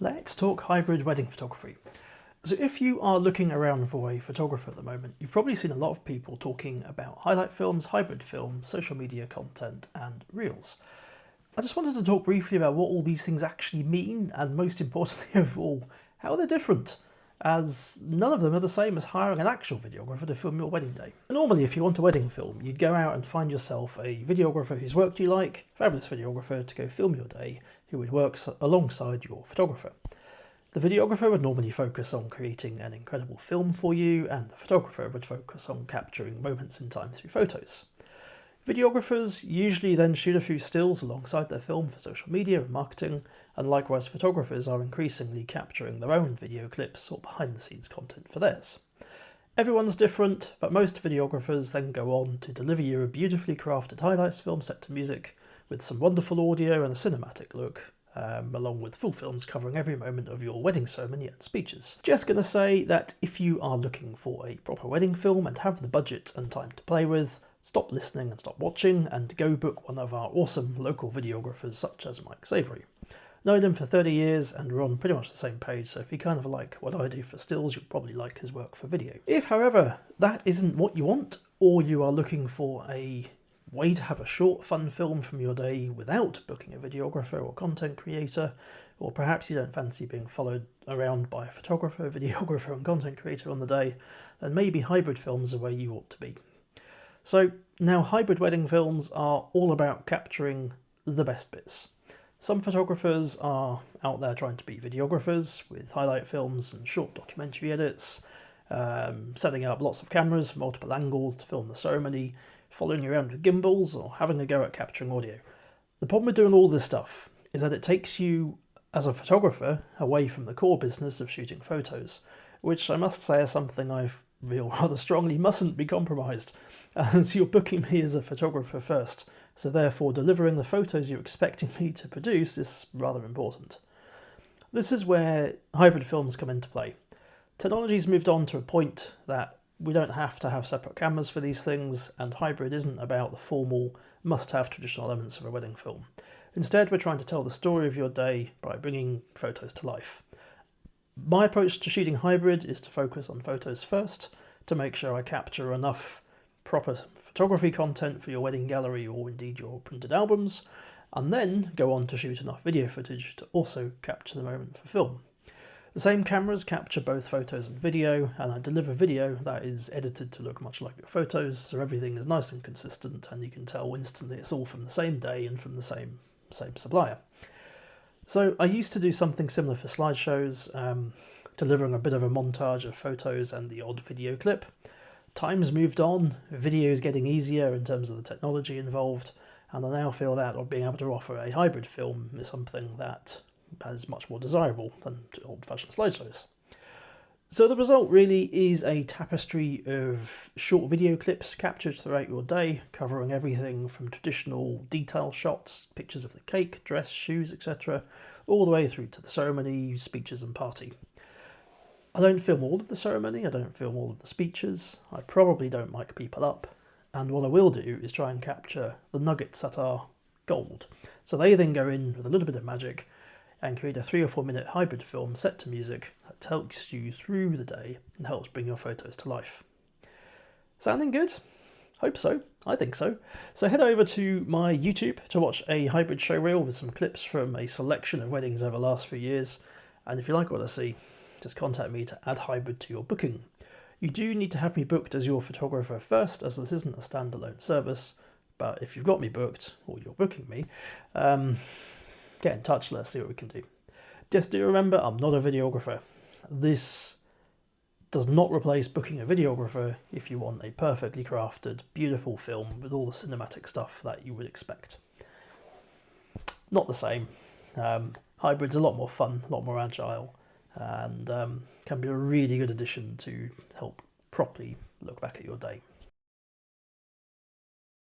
Let's talk hybrid wedding photography. So if you are looking around for a photographer at the moment, you've probably seen a lot of people talking about highlight films, hybrid films, social media content and reels. I just wanted to talk briefly about what all these things actually mean and most importantly of all, how they're different, as none of them are the same as hiring an actual videographer to film your wedding day. Normally if you want a wedding film, you'd go out and find yourself a videographer whose work you like, fabulous videographer to go film your day, who would work alongside your photographer. The videographer would normally focus on creating an incredible film for you, and the photographer would focus on capturing moments in time through photos. Videographers usually then shoot a few stills alongside their film for social media and marketing, and likewise photographers are increasingly capturing their own video clips or behind the scenes content for theirs. Everyone's different, but most videographers then go on to deliver you a beautifully crafted highlights film set to music with some wonderful audio and a cinematic look, along with full films covering every moment of your wedding ceremony and speeches. Just going to say that if you are looking for a proper wedding film and have the budget and time to play with, stop listening and stop watching and go book one of our awesome local videographers such as Mike Savory. Known him for 30 years and we're on pretty much the same page, so if you kind of like what I do for stills, you'll probably like his work for video. If, however, that isn't what you want, or you are looking for a way to have a short, fun film from your day without booking a videographer or content creator, or perhaps you don't fancy being followed around by a photographer, videographer and content creator on the day, then maybe hybrid films are where you ought to be. So now hybrid wedding films are all about capturing the best bits. Some photographers are out there trying to be videographers with highlight films and short documentary edits, setting up lots of cameras from multiple angles to film the ceremony, following you around with gimbals, or having a go at capturing audio. The problem with doing all this stuff is that it takes you, as a photographer, away from the core business of shooting photos, which I must say is something I feel rather strongly mustn't be compromised, as you're booking me as a photographer first, so therefore delivering the photos you're expecting me to produce is rather important. This is where hybrid films come into play. Technology's moved on to a point that we don't have to have separate cameras for these things, and hybrid isn't about the formal, must-have traditional elements of a wedding film. Instead, we're trying to tell the story of your day by bringing photos to life. My approach to shooting hybrid is to focus on photos first, to make sure I capture enough proper photography content for your wedding gallery or indeed your printed albums, and then go on to shoot enough video footage to also capture the moment for film. The same cameras capture both photos and video, and I deliver video that is edited to look much like your photos, so everything is nice and consistent and you can tell instantly it's all from the same day and from the same supplier. So I used to do something similar for slideshows, delivering a bit of a montage of photos and the odd video clip. Time's moved on, video is getting easier in terms of the technology involved, and I now feel that being able to offer a hybrid film is something that is much more desirable than old-fashioned slideshows. So the result really is a tapestry of short video clips captured throughout your day, covering everything from traditional detail shots, pictures of the cake, dress, shoes, etc., all the way through to the ceremony, speeches and party. I don't film all of the ceremony, I don't film all of the speeches, I probably don't mic people up, and what I will do is try and capture the nuggets that are gold. So they then go in with a little bit of magic and create a 3 or 4 minute hybrid film set to music that takes you through the day and helps bring your photos to life. Sounding good? Hope so. I think so. So head over to my YouTube to watch a hybrid showreel with some clips from a selection of weddings over the last few years, and if you like what I see, just contact me to add hybrid to your booking. You do need to have me booked as your photographer first, as this isn't a standalone service, but if you've got me booked, or you're booking me, get in touch, let's see what we can do. Just do remember, I'm not a videographer. This does not replace booking a videographer if you want a perfectly crafted, beautiful film with all the cinematic stuff that you would expect. Not the same. Hybrid's a lot more fun, a lot more agile, and can be a really good addition to help properly look back at your day.